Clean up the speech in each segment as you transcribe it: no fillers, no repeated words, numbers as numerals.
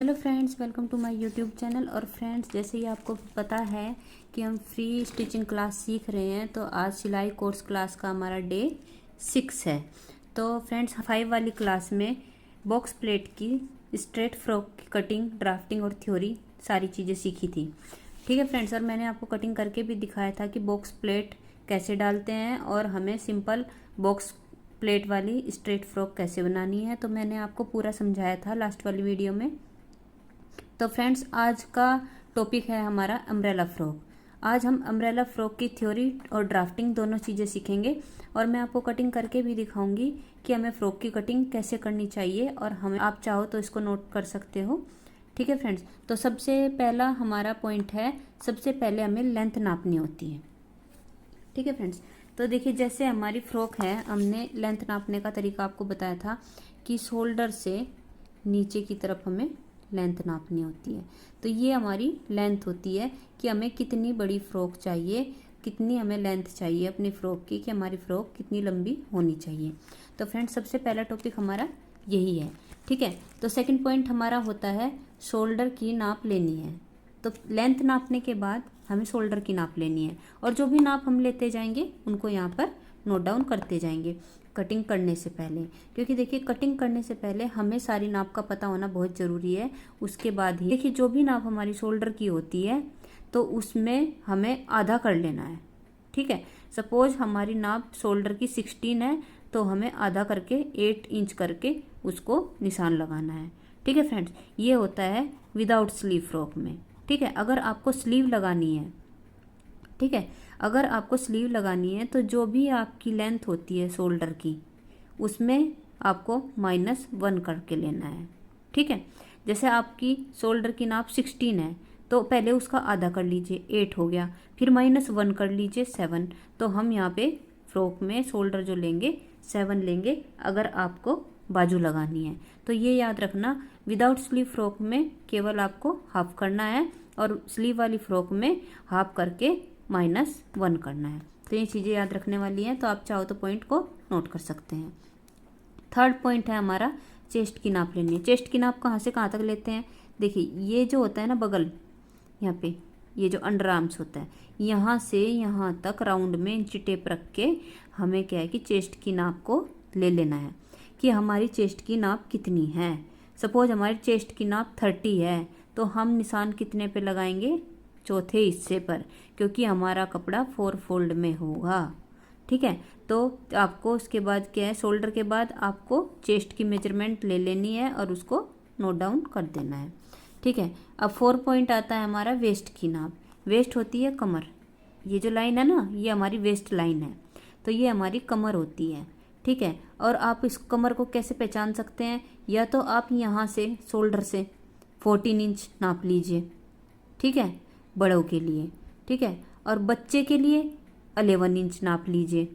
Hello friends, welcome to my YouTube channel. और friends, जैसे ही आपको पता है कि हम फ्री स्टिचिंग क्लास सीख रहे हैं, तो आज सिलाई कोर्स क्लास का हमारा डे 6 है। तो फ्रेंड्स, 5 वाली क्लास में बॉक्स प्लेट की स्ट्रेट फ्रॉक की कटिंग, ड्राफ्टिंग और थ्योरी सारी चीज़ें सीखी थी। ठीक है फ्रेंड्स, और मैंने आपको कटिंग करके भी दिखाया था कि बॉक्स प्लेट कैसे डालते हैं और हमें सिंपल बॉक्स प्लेट वाली स्ट्रेट फ्रॉक कैसे बनानी है। तो मैंने आपको पूरा समझाया था लास्ट वाली वीडियो में। तो फ्रेंड्स, आज का टॉपिक है हमारा अम्ब्रेला फ्रॉक। आज हम अम्ब्रेला फ्रॉक की थ्योरी और ड्राफ्टिंग दोनों चीज़ें सीखेंगे और मैं आपको कटिंग करके भी दिखाऊंगी कि हमें फ्रॉक की कटिंग कैसे करनी चाहिए, और हमें आप चाहो तो इसको नोट कर सकते हो। ठीक है फ्रेंड्स, तो सबसे पहला हमारा पॉइंट है, सबसे पहले हमें लेंथ नापनी होती है। ठीक है फ्रेंड्स, तो देखिए जैसे हमारी फ्रॉक है, हमने लेंथ नापने का तरीका आपको बताया था कि शोल्डर से नीचे की तरफ हमें लेंथ नापनी होती है। तो ये हमारी लेंथ होती है कि हमें कितनी बड़ी फ्रॉक चाहिए, कितनी हमें लेंथ चाहिए अपनी फ्रॉक की, कि हमारी फ्रॉक कितनी लंबी होनी चाहिए। तो फ्रेंड्स, सबसे पहला टॉपिक हमारा यही है। ठीक है, तो सेकंड पॉइंट हमारा होता है शोल्डर की नाप लेनी है। तो लेंथ नापने के बाद हमें शोल्डर की नाप लेनी है, और जो भी नाप हम लेते जाएंगे उनको यहाँ पर नोट डाउन करते जाएंगे कटिंग करने से पहले। क्योंकि देखिए, कटिंग करने से पहले हमें सारी नाप का पता होना बहुत ज़रूरी है। उसके बाद ही देखिए, जो भी नाप हमारी शोल्डर की होती है तो उसमें हमें आधा कर लेना है। ठीक है, सपोज हमारी नाप शोल्डर की 16 है, तो हमें आधा करके 8 इंच करके उसको निशान लगाना है। ठीक है फ्रेंड्स, ये होता है विदाउट स्लीव फ्रॉक में। ठीक है, अगर आपको स्लीव लगानी है, ठीक है, अगर आपको स्लीव लगानी है तो जो भी आपकी लेंथ होती है शोल्डर की, उसमें आपको -1 करके लेना है। ठीक है, जैसे आपकी शोल्डर की नाप 16 है, तो पहले उसका आधा कर लीजिए, 8 हो गया, फिर -1 कर लीजिए, 7। तो हम यहाँ पे फ्रॉक में शोल्डर जो लेंगे 7 लेंगे अगर आपको बाजू लगानी है। तो ये याद रखना, विदाउट स्लीव फ्रॉक में केवल आपको हाफ करना है, और स्लीव वाली फ्रॉक में हाफ करके -1 करना है। तो ये चीज़ें याद रखने वाली हैं, तो आप चाहो तो पॉइंट को नोट कर सकते हैं। थर्ड पॉइंट है हमारा चेस्ट की नाप लेनी है। चेस्ट की नाप कहाँ से कहाँ तक लेते हैं? देखिए, ये जो होता है ना बगल, यहाँ पे ये जो अंडर आर्म्स होता है, यहाँ से यहाँ तक राउंड में इंची टेप रख के हमें क्या है कि चेस्ट की नाप को ले लेना है कि हमारी चेस्ट की नाप कितनी है। सपोज हमारी चेस्ट की नाप 30 है, तो हम निशान कितने पे लगाएंगे? चौथे हिस्से पर, क्योंकि हमारा कपड़ा 4 फोल्ड में होगा। ठीक है, तो आपको उसके बाद क्या है, शोल्डर के बाद आपको चेस्ट की मेजरमेंट ले लेनी है और उसको नोट डाउन कर देना है। ठीक है, अब 4 पॉइंट आता है हमारा वेस्ट की नाप। वेस्ट होती है कमर, ये जो लाइन है ना, ये हमारी वेस्ट लाइन है, तो ये हमारी कमर होती है। ठीक है, और आप इस कमर को कैसे पहचान सकते हैं? या तो आप यहाँ से शोल्डर से 14 इंच नाप लीजिए, ठीक है, बड़ों के लिए। ठीक है, और बच्चे के लिए 11 इंच नाप लीजिए,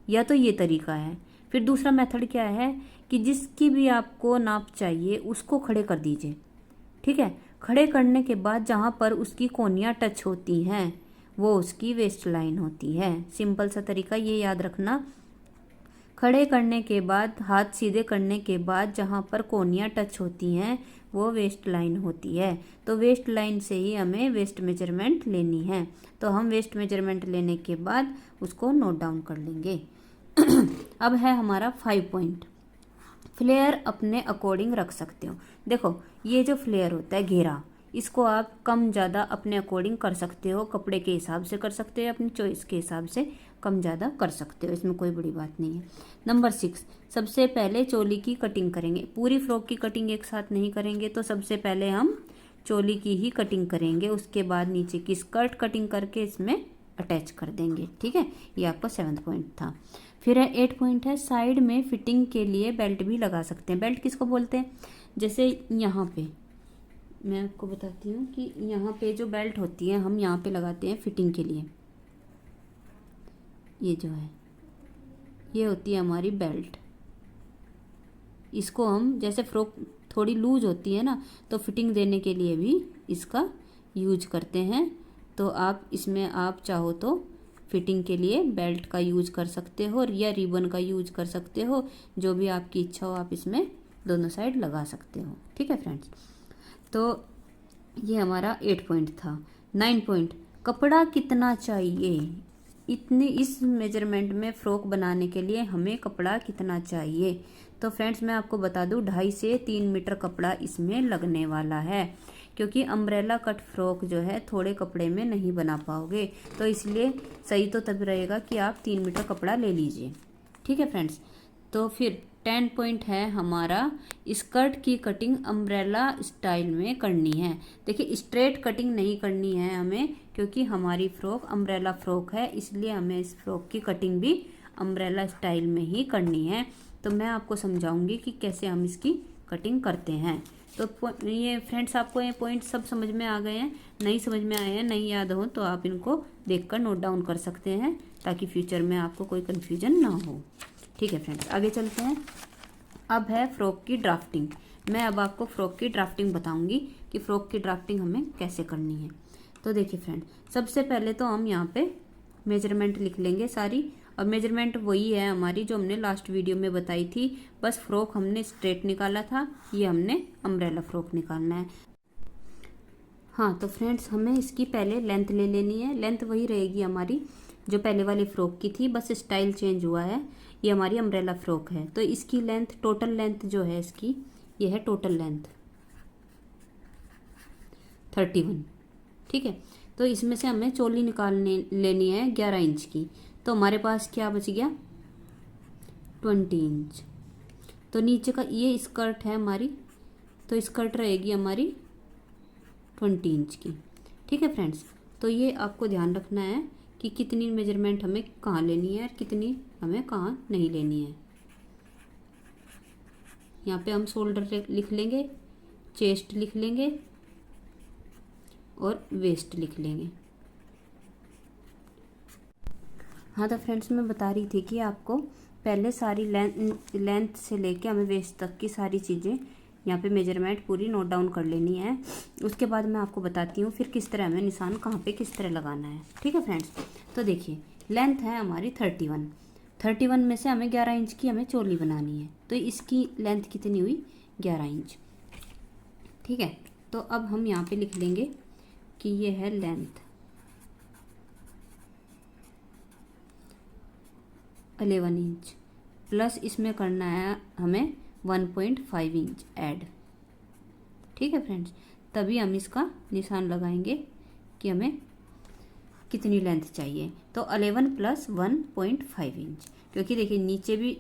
या तो ये तरीका है। फिर दूसरा मेथड क्या है कि जिसकी भी आपको नाप चाहिए उसको खड़े कर दीजिए। ठीक है, खड़े करने के बाद जहाँ पर उसकी कोनियाँ टच होती हैं वो उसकी वेस्ट लाइन होती है। सिंपल सा तरीका ये याद रखना, खड़े करने के बाद, हाथ सीधे करने के बाद जहाँ पर कोनियाँ टच होती हैं वो वेस्ट लाइन होती है। तो वेस्ट लाइन से ही हमें वेस्ट मेजरमेंट लेनी है। तो हम वेस्ट मेजरमेंट लेने के बाद उसको नोट डाउन कर लेंगे। अब है हमारा 5 पॉइंट। फ्लेयर अपने अकॉर्डिंग रख सकते हो। देखो, ये जो फ्लेयर होता है घेरा, इसको आप कम ज़्यादा अपने अकॉर्डिंग कर सकते हो, कपड़े के हिसाब से कर सकते हो, अपनी चॉइस के हिसाब से कम ज़्यादा कर सकते हो, इसमें कोई बड़ी बात नहीं है। नंबर 6, सबसे पहले चोली की कटिंग करेंगे। पूरी फ्रॉक की कटिंग एक साथ नहीं करेंगे, तो सबसे पहले हम चोली की ही कटिंग करेंगे, उसके बाद नीचे की स्कर्ट कटिंग करके इसमें अटैच कर देंगे। ठीक है, ये आपका 7th पॉइंट था। फिर है 8 पॉइंट है, साइड में फिटिंग के लिए बेल्ट भी लगा सकते हैं। बेल्ट किसको बोलते हैं? जैसे यहाँ पे मैं आपको बताती हूँ कि यहाँ पे जो बेल्ट होती है हम यहाँ पे लगाते हैं फिटिंग के लिए। ये जो है, ये होती है हमारी बेल्ट। इसको हम, जैसे फ्रॉक थोड़ी लूज होती है ना, तो फिटिंग देने के लिए भी इसका यूज करते हैं। तो आप इसमें, आप चाहो तो फिटिंग के लिए बेल्ट का यूज कर सकते हो या रिबन का यूज कर सकते हो, जो भी आपकी इच्छा हो आप इसमें दोनों साइड लगा सकते हो। ठीक है फ्रेंड्स, तो ये हमारा 8 पॉइंट था। 9 पॉइंट, कपड़ा कितना चाहिए, इतने इस मेजरमेंट में फ्रॉक बनाने के लिए हमें कपड़ा कितना चाहिए। तो फ्रेंड्स मैं आपको बता दूं 2.5 से 3 मीटर कपड़ा इसमें लगने वाला है, क्योंकि अम्ब्रेला कट फ्रॉक जो है थोड़े कपड़े में नहीं बना पाओगे, तो इसलिए सही तो तब रहेगा कि आप 3 मीटर कपड़ा ले लीजिए। ठीक है फ्रेंड्स। तो फिर 10 पॉइंट है हमारा, स्कर्ट की कटिंग अम्ब्रेला स्टाइल में करनी है। देखिए स्ट्रेट कटिंग नहीं करनी है हमें, क्योंकि हमारी फ्रॉक अम्ब्रेला फ्रॉक है, इसलिए हमें इस फ्रॉक की कटिंग भी अम्ब्रेला स्टाइल में ही करनी है। तो मैं आपको समझाऊंगी कि कैसे हम इसकी कटिंग करते हैं। तो ये फ्रेंड्स आपको ये पॉइंट सब समझ में आ गए हैं, नहीं समझ में आए हैं, नहीं याद हो तो आप इनको देखकर नोट डाउन कर सकते हैं, ताकि फ्यूचर में आपको कोई कन्फ्यूजन ना हो। ठीक है फ्रेंड्स, आगे चलते हैं। अब है फ्रॉक की ड्राफ्टिंग। मैं अब आपको फ्रॉक की ड्राफ्टिंग बताऊंगी कि फ्रॉक की ड्राफ्टिंग हमें कैसे करनी है। तो देखिए फ्रेंड, सबसे पहले तो हम यहाँ पे मेजरमेंट लिख लेंगे सारी, और मेजरमेंट वही है हमारी जो हमने लास्ट वीडियो में बताई थी। बस फ्रॉक हमने स्ट्रेट निकाला था, ये हमने अम्ब्रेला फ्रॉक निकालना है। हाँ तो फ्रेंड्स हमें इसकी पहले लेंथ ले लेनी है। लेंथ वही रहेगी हमारी जो पहले वाली फ्रॉक की थी, बस स्टाइल चेंज हुआ है। ये हमारी अम्ब्रेला फ्रॉक है, तो इसकी लेंथ, टोटल लेंथ जो है इसकी, ये है टोटल लेंथ 31। ठीक है, तो इसमें से हमें चोली निकालने लेनी है 11 इंच की। तो हमारे पास क्या बच गया, 20 इंच। तो नीचे का ये स्कर्ट है हमारी, तो स्कर्ट रहेगी हमारी 20 इंच की। ठीक है फ्रेंड्स, तो ये आपको ध्यान रखना है कि कितनी मेजरमेंट हमें कहाँ लेनी है और कितनी हमें कहाँ नहीं लेनी है। यहाँ पे हम शोल्डर लिख लेंगे, चेस्ट लिख लेंगे और वेस्ट लिख लेंगे। हाँ तो फ्रेंड्स मैं बता रही थी कि आपको पहले सारी लेंथ से लेके हमें वेस्ट तक की सारी चीज़ें यहाँ पे मेजरमेंट पूरी नोट डाउन कर लेनी है। उसके बाद मैं आपको बताती हूँ फिर किस तरह हमें निशान कहाँ पे किस तरह लगाना है। ठीक है फ्रेंड्स, तो देखिए लेंथ है हमारी 31 में से हमें 11 इंच की हमें चोली बनानी है, तो इसकी लेंथ कितनी हुई, 11 इंच। ठीक है, तो अब हम यहाँ पे लिख लेंगे कि ये है लेंथ 11 इंच, प्लस इसमें करना है हमें 1.5 इंच ऐड। ठीक है फ्रेंड्स, तभी हम इसका निशान लगाएंगे कि हमें कितनी लेंथ चाहिए। तो 11 प्लस 1.5 इंच, क्योंकि देखिए नीचे भी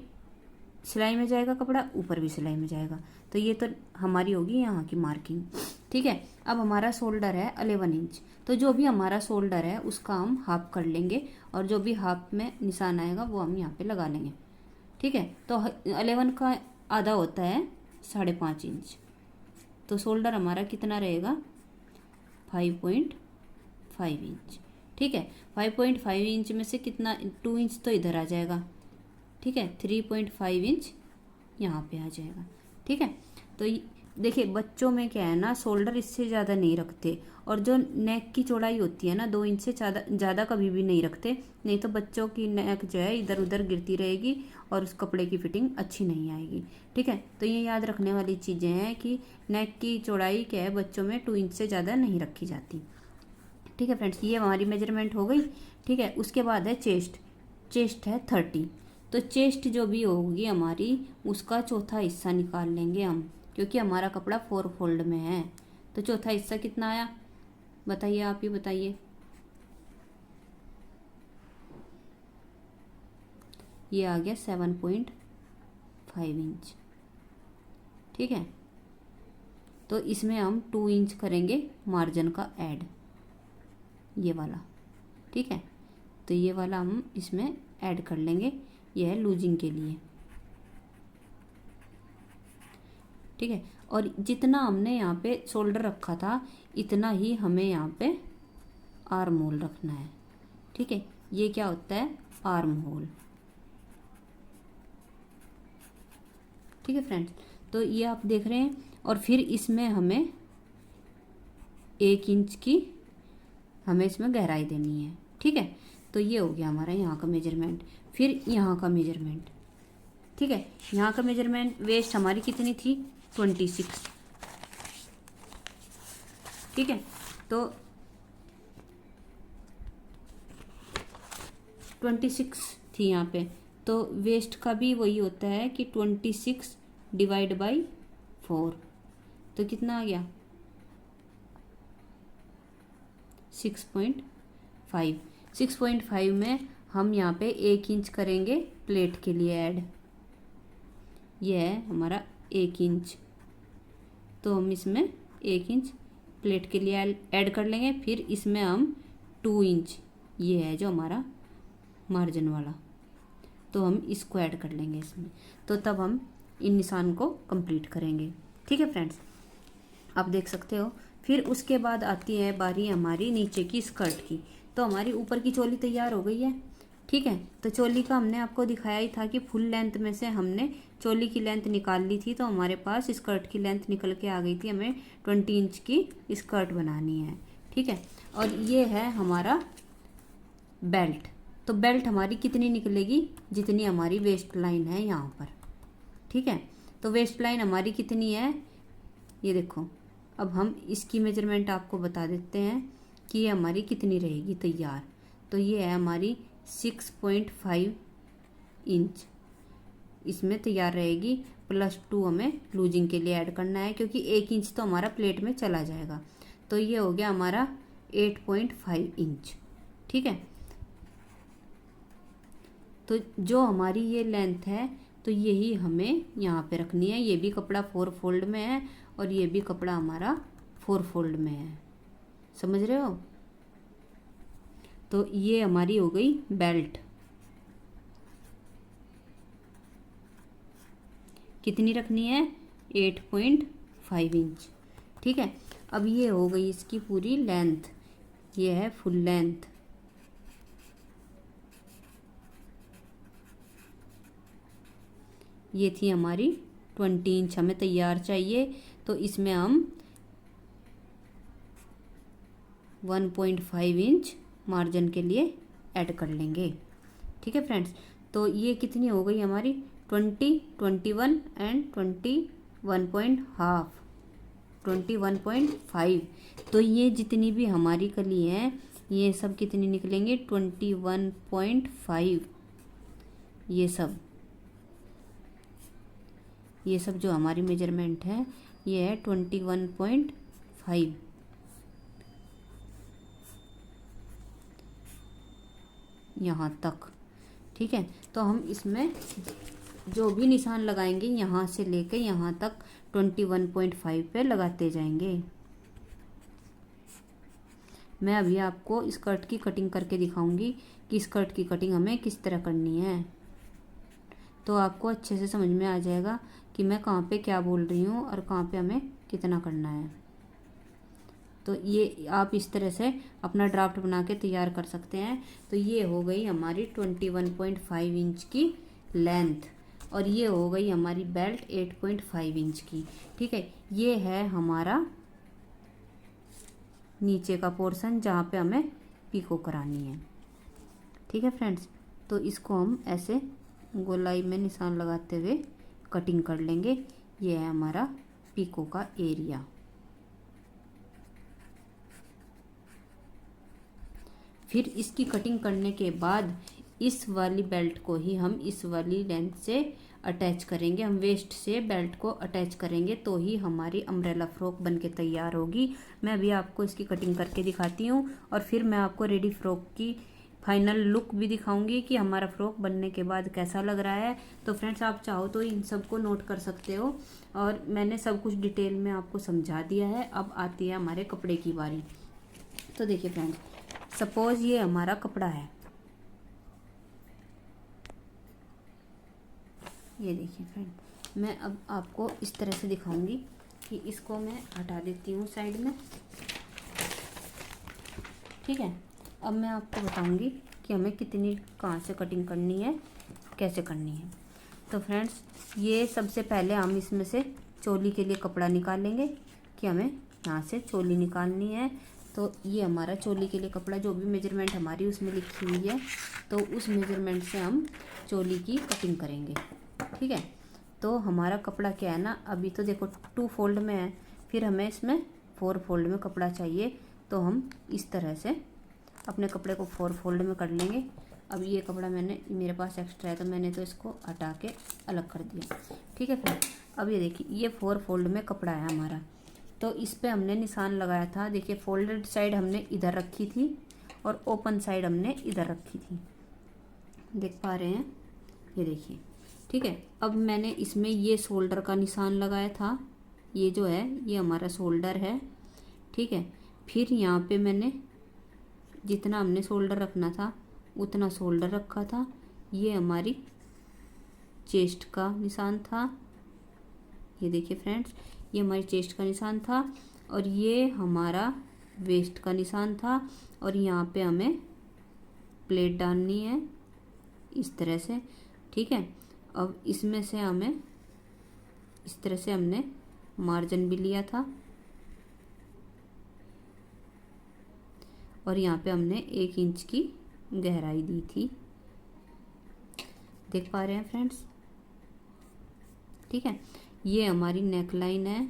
सिलाई में जाएगा कपड़ा, ऊपर भी सिलाई में जाएगा, तो ये तो हमारी होगी यहाँ की मार्किंग। ठीक है, अब हमारा शोल्डर है 11 इंच, तो जो भी हमारा शोल्डर है उसका हम हाफ कर लेंगे, और जो भी हाफ में निशान आएगा वो हम यहाँ पे लगा लेंगे। ठीक है, तो 11 का आधा होता है 5.5 इंच, तो शोल्डर हमारा कितना रहेगा, 5.5 इंच। ठीक है, 5.5 इंच में से कितना, 2 इंच तो इधर आ जाएगा। ठीक है, 3.5 इंच यहाँ पे आ जाएगा। ठीक है, तो देखिए बच्चों में क्या है ना, शोल्डर इससे ज़्यादा नहीं रखते, और जो नेक की चौड़ाई होती है ना 2 इंच से ज़्यादा कभी भी नहीं रखते, नहीं तो बच्चों की नेक जो है इधर उधर गिरती रहेगी और उस कपड़े की फिटिंग अच्छी नहीं आएगी। ठीक है, तो ये याद रखने वाली चीज़ें हैं कि नेक की चौड़ाई क्या है बच्चों में 2 इंच से ज़्यादा नहीं रखी जाती। ठीक है फ्रेंड्स, ये हमारी मेजरमेंट हो गई। ठीक है, उसके बाद है चेस्ट है 30, तो चेस्ट जो भी होगी हमारी उसका चौथा हिस्सा निकाल लेंगे हम, क्योंकि हमारा कपड़ा 4 फोल्ड में है। तो चौथा हिस्सा कितना आया, बताइए, आप ही बताइए। ये आ गया 7.5 इंच। ठीक है, तो इसमें हम 2 इंच करेंगे मार्जिन का ऐड, ये वाला। ठीक है, तो ये वाला हम इसमें ऐड कर लेंगे, ये है लूजिंग के लिए। ठीक है, और जितना हमने यहाँ पे शोल्डर रखा था इतना ही हमें यहाँ पे आर्म होल रखना है। ठीक है, ये क्या होता है, आर्म होल। ठीक है फ्रेंड्स, तो ये आप देख रहे हैं, और फिर इसमें हमें 1 इंच की हमें इसमें गहराई देनी है। ठीक है, तो ये हो गया हमारा यहाँ का मेजरमेंट। फिर यहाँ का मेजरमेंट, ठीक है, यहाँ का मेजरमेंट, वेस्ट हमारी कितनी थी, 26। ठीक है। तो 26 थी यहाँ पे, तो वेस्ट का भी वही होता है कि 26 डिवाइड बाई 4, तो कितना आ गया 6.5। 6.5 में हम यहाँ पे 1 इंच करेंगे प्लेट के लिए ऐड, ये है हमारा 1 इंच, तो हम इसमें 1 इंच प्लेट के लिए ऐड कर लेंगे। फिर इसमें हम 2 इंच, ये है जो हमारा मार्जिन वाला, तो हम इसको ऐड कर लेंगे इसमें, तो तब हम इन निशान को कंप्लीट करेंगे। ठीक है फ्रेंड्स, आप देख सकते हो। फिर उसके बाद आती है बारी हमारी नीचे की स्कर्ट की। तो हमारी ऊपर की चोली तैयार हो गई है। ठीक है, तो चोली का हमने आपको दिखाया ही था कि फुल लेंथ में से हमने चोली की लेंथ निकाल ली थी, तो हमारे पास स्कर्ट की लेंथ निकल के आ गई थी। हमें 20 इंच की स्कर्ट बनानी है। ठीक है, और ये है हमारा बेल्ट। तो बेल्ट हमारी कितनी निकलेगी, जितनी हमारी वेस्ट लाइन है यहाँ पर। ठीक है, तो वेस्ट लाइन हमारी कितनी है, ये देखो। अब हम इसकी मेजरमेंट आपको बता देते हैं कि ये हमारी कितनी रहेगी तैयार। तो ये है हमारी 6.5 इंच इसमें तैयार रहेगी, +2 हमें लूजिंग के लिए ऐड करना है, क्योंकि 1 इंच तो हमारा प्लेट में चला जाएगा। तो ये हो गया हमारा 8.5 इंच। ठीक है, तो जो हमारी ये लेंथ है, तो यही हमें यहाँ पे रखनी है। ये भी कपड़ा 4 फोल्ड में है और ये भी कपड़ा हमारा 4 फोल्ड में है, समझ रहे हो। तो ये हमारी हो गई बेल्ट। कितनी रखनी है, 8.5 इंच। ठीक है, अब ये हो गई इसकी पूरी लेंथ, ये है फुल लेंथ। ये थी हमारी 20 इंच हमें तैयार चाहिए, तो इसमें हम 1.5 इंच मार्जिन के लिए ऐड कर लेंगे। ठीक है फ्रेंड्स, तो ये कितनी हो गई हमारी 20, 21 एंड 21.5, 21.5। तो ये जितनी भी हमारी कली हैं, ये सब कितनी निकलेंगे 21.5। ये सब जो हमारी मेजरमेंट है, ये है 21.5 यहाँ तक। ठीक है, तो हम इसमें जो भी निशान लगाएंगे यहाँ से लेके यहाँ तक 21.5 पे लगाते जाएंगे। मैं अभी आपको स्कर्ट की कटिंग करके दिखाऊंगी कि स्कर्ट की कटिंग हमें किस तरह करनी है, तो आपको अच्छे से समझ में आ जाएगा कि मैं कहाँ पे क्या बोल रही हूँ और कहाँ पे हमें कितना करना है। तो ये आप इस तरह से अपना ड्राफ्ट बना के तैयार कर सकते हैं। तो ये हो गई हमारी 21.5 इंच की लेंथ और ये हो गई हमारी बेल्ट 8.5 इंच की। ठीक है, ये है हमारा नीचे का पोर्शन जहाँ पे हमें पीको करानी है। ठीक है फ्रेंड्स, तो इसको हम ऐसे गोलाई में निशान लगाते हुए कटिंग कर लेंगे। ये है हमारा पीको का एरिया। फिर इसकी कटिंग करने के बाद इस वाली बेल्ट को ही हम इस वाली लेंथ से अटैच करेंगे। हम वेस्ट से बेल्ट को अटैच करेंगे, तो ही हमारी अम्ब्रेला फ्रॉक बन के तैयार होगी। मैं अभी आपको इसकी कटिंग करके दिखाती हूँ और फिर मैं आपको रेडी फ्रॉक की फाइनल लुक भी दिखाऊंगी कि हमारा फ्रॉक बनने के बाद कैसा लग रहा है। तो फ्रेंड्स, आप चाहो तो इन सब को नोट कर सकते हो और मैंने सब कुछ डिटेल में आपको समझा दिया है। अब आती है हमारे कपड़े की बारी। तो देखिए फ्रेंड्स, सपोज ये हमारा कपड़ा है, ये देखिए फ्रेंड, मैं अब आपको इस तरह से दिखाऊंगी कि इसको मैं हटा देती हूँ साइड में। ठीक है, अब मैं आपको बताऊंगी कि हमें कितनी कहाँ से कटिंग करनी है, कैसे करनी है। तो फ्रेंड्स, ये सबसे पहले हम इसमें से चोली के लिए कपड़ा निकालेंगे कि हमें यहाँ से चोली निकालनी है। तो ये हमारा चोली के लिए कपड़ा, जो भी मेजरमेंट हमारी उसमें लिखी हुई है, तो उस मेजरमेंट से हम चोली की कटिंग करेंगे। ठीक है, तो हमारा कपड़ा क्या है ना, अभी तो देखो 2 फोल्ड में है, फिर हमें इसमें 4 फोल्ड में कपड़ा चाहिए, तो हम इस तरह से अपने कपड़े को 4 फोल्ड में कर लेंगे। अब ये कपड़ा मेरे पास एक्स्ट्रा है तो मैंने तो इसको हटा के अलग कर दिया। ठीक है फ्रेंड, अब ये देखिए ये 4 फोल्ड में कपड़ा है हमारा, तो इस पे हमने निशान लगाया था। देखिए फोल्डेड साइड हमने इधर रखी थी और ओपन साइड हमने इधर रखी थी, देख पा रहे हैं, ये देखिए। ठीक है, अब मैंने इसमें ये शोल्डर का निशान लगाया था, ये जो है ये हमारा शोल्डर है। ठीक है, फिर यहाँ पे मैंने जितना हमने शोल्डर रखना था उतना शोल्डर रखा था। ये हमारी चेस्ट का निशान था, ये देखिए फ्रेंड्स, ये हमारी चेस्ट का निशान था और ये हमारा वेस्ट का निशान था। और यहाँ पे हमें प्लेट डालनी है इस तरह से। ठीक है, अब इसमें से हमें इस तरह से हमने मार्जिन भी लिया था और यहाँ पे हमने 1 इंच की गहराई दी थी, देख पा रहे हैं फ्रेंड्स। ठीक है, ये हमारी नेक लाइन है।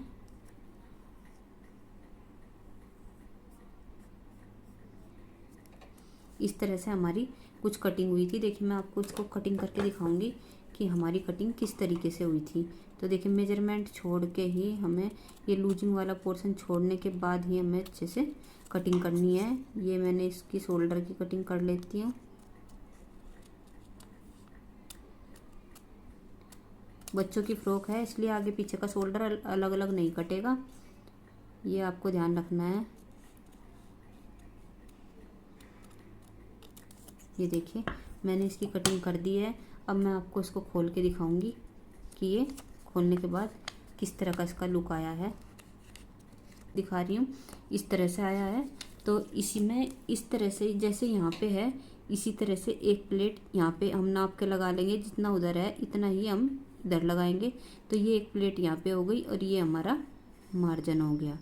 इस तरह से हमारी कुछ कटिंग हुई थी। देखिए मैं आपको इसको कटिंग करके दिखाऊंगी कि हमारी कटिंग किस तरीके से हुई थी। तो देखिए मेजरमेंट छोड़ के ही हमें ये लूजिंग वाला पोर्शन छोड़ने के बाद ही हमें अच्छे से कटिंग करनी है। ये मैंने इसकी शोल्डर की कटिंग कर लेती हूँ। बच्चों की फ्रॉक है इसलिए आगे पीछे का शोल्डर अलग अलग नहीं कटेगा, ये आपको ध्यान रखना है। ये देखिए मैंने इसकी कटिंग कर दी है। अब मैं आपको इसको खोल के दिखाऊंगी कि ये खोलने के बाद किस तरह का इसका लुक आया है। दिखा रही हूँ, इस तरह से आया है। तो इसी में इस तरह से जैसे यहाँ पे है इसी तरह से एक प्लेट यहाँ पे हम नाप के लगा लेंगे, जितना उधर है इतना ही हम इधर लगाएंगे। तो ये एक प्लेट यहाँ पे हो गई और ये हमारा मार्जिन हो गया।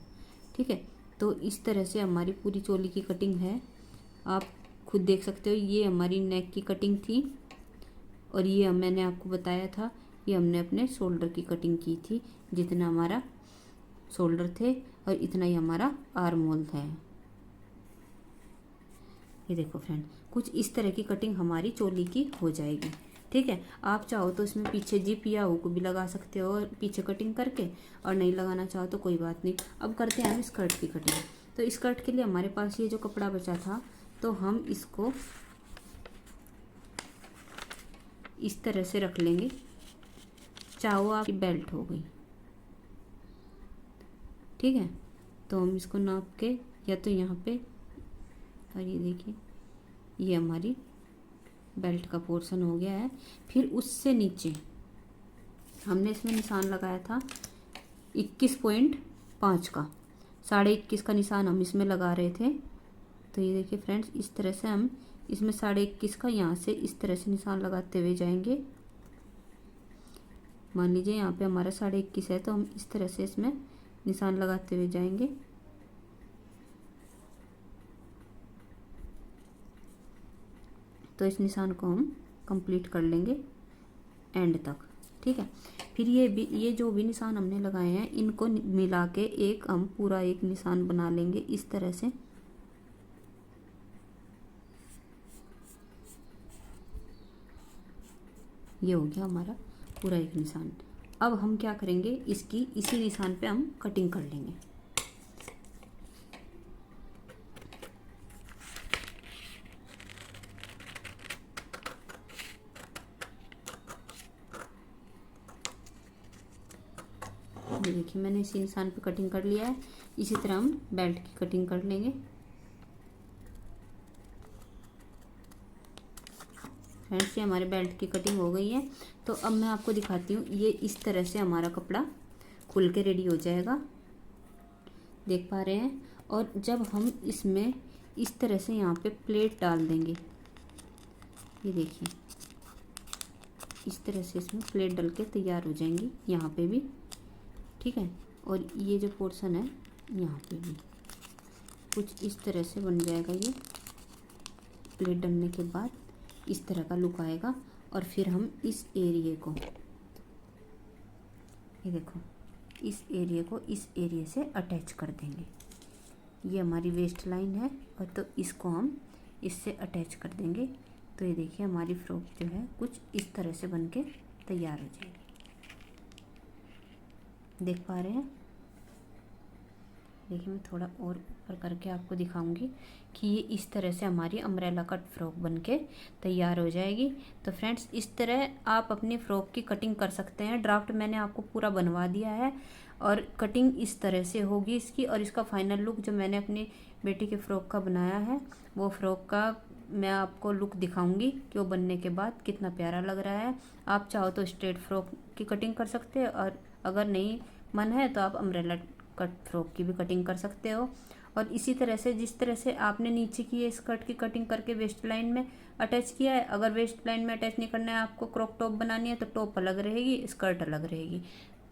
ठीक है, तो इस तरह से हमारी पूरी चोली की कटिंग है, आप खुद देख सकते हो। ये हमारी नेक की कटिंग थी और ये मैंने आपको बताया था ये हमने अपने शोल्डर की कटिंग की थी, जितना हमारा शोल्डर थे और इतना ही हमारा आर्म होल है। ये देखो फ्रेंड, कुछ इस तरह की कटिंग हमारी चोली की हो जाएगी। ठीक है, आप चाहो तो इसमें पीछे जिप या हुक भी लगा सकते हो पीछे कटिंग करके, और नहीं लगाना चाहो तो कोई बात नहीं। अब करते हैं हम स्कर्ट की कटिंग। तो स्कर्ट के लिए हमारे पास ये जो कपड़ा बचा था, तो हम इसको इस तरह से रख लेंगे। चाहो आप बेल्ट हो गई। ठीक है, तो हम इसको नाप के या तो यहाँ पे, और ये देखिए ये हमारी बेल्ट का पोर्शन हो गया है। फिर उससे नीचे हमने इसमें निशान लगाया था 21.5 का, 21.5 का निशान हम इसमें लगा रहे थे। तो ये देखिए फ्रेंड्स, इस तरह से हम इसमें 21.5 का यहाँ से इस तरह से निशान लगाते हुए जाएंगे। मान लीजिए यहाँ पे हमारा 21.5 है तो हम इस तरह से इसमें निशान लगाते हुए जाएंगे। तो इस निशान को हम कंप्लीट कर लेंगे एंड तक। ठीक है, फिर ये जो भी निशान हमने लगाए हैं इनको मिला के हम पूरा एक निशान बना लेंगे इस तरह से। ये हो गया हमारा पूरा एक निशान। अब हम क्या करेंगे, इसी निशान पे हम कटिंग कर लेंगे। ये देखिए मैंने इसी निशान पे कटिंग कर लिया है। इसी तरह हम बेल्ट की कटिंग कर लेंगे। फ्रेंड्स, ये हमारे बेल्ट की कटिंग हो गई है। तो अब मैं आपको दिखाती हूँ, ये इस तरह से हमारा कपड़ा खुल के रेडी हो जाएगा, देख पा रहे हैं। और जब हम इसमें इस तरह से यहाँ पे प्लेट डाल देंगे, ये देखिए इस तरह से इसमें प्लेट डल के तैयार हो जाएंगी यहाँ पे भी। ठीक है, और ये जो पोर्शन है यहाँ पे भी कुछ इस तरह से बन जाएगा। ये प्लेट डलने के बाद इस तरह का लुक आएगा। और फिर हम इस एरिया को, ये देखो, इस एरिया को इस एरिया से अटैच कर देंगे। ये हमारी वेस्ट लाइन है और तो इसको हम इससे अटैच कर देंगे। तो ये देखिए हमारी फ्रॉक जो है कुछ इस तरह से बन के तैयार हो जाएगी। देख पा रहे हैं? देखिए मैं थोड़ा और ऊपर करके आपको दिखाऊंगी कि ये इस तरह से हमारी अम्ब्रेला कट फ्रॉक बनके तैयार हो जाएगी। तो फ्रेंड्स इस तरह आप अपनी फ़्रॉक की कटिंग कर सकते हैं। ड्राफ्ट मैंने आपको पूरा बनवा दिया है और कटिंग इस तरह से होगी इसकी। और इसका फाइनल लुक जो मैंने अपनी बेटी के फ़्रॉक का बनाया है वो फ़्रॉक का मैं आपको लुक दिखाऊंगी कि वो बनने के बाद कितना प्यारा लग रहा है। आप चाहो तो स्ट्रेट फ्रॉक की कटिंग कर सकते हैं और अगर नहीं मन है तो आप अम्ब्रेला कट फ्रॉक की भी कटिंग कर सकते हो। और इसी तरह से जिस तरह से आपने नीचे की ये स्कर्ट की कटिंग करके वेस्ट लाइन में अटैच किया है, अगर वेस्ट लाइन में अटैच नहीं करना है, आपको क्रॉप टॉप बनानी है तो टॉप अलग रहेगी, स्कर्ट अलग रहेगी।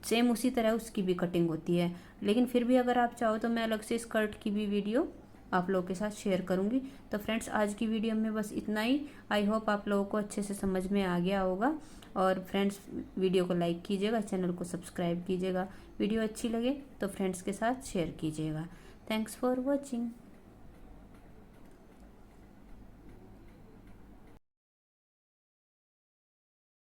सेम उसी तरह उसकी भी कटिंग होती है। लेकिन फिर भी अगर आप चाहो तो मैं अलग से स्कर्ट की भी वीडियो आप लोगों के साथ शेयर करूंगी। तो फ्रेंड्स आज की वीडियो में बस इतना ही। आई होप आप लोगों को अच्छे से समझ में आ गया होगा। और फ्रेंड्स वीडियो को लाइक कीजिएगा, चैनल को सब्सक्राइब कीजिएगा। वीडियो अच्छी लगे तो फ्रेंड्स के साथ शेयर कीजिएगा। Thanks for watching.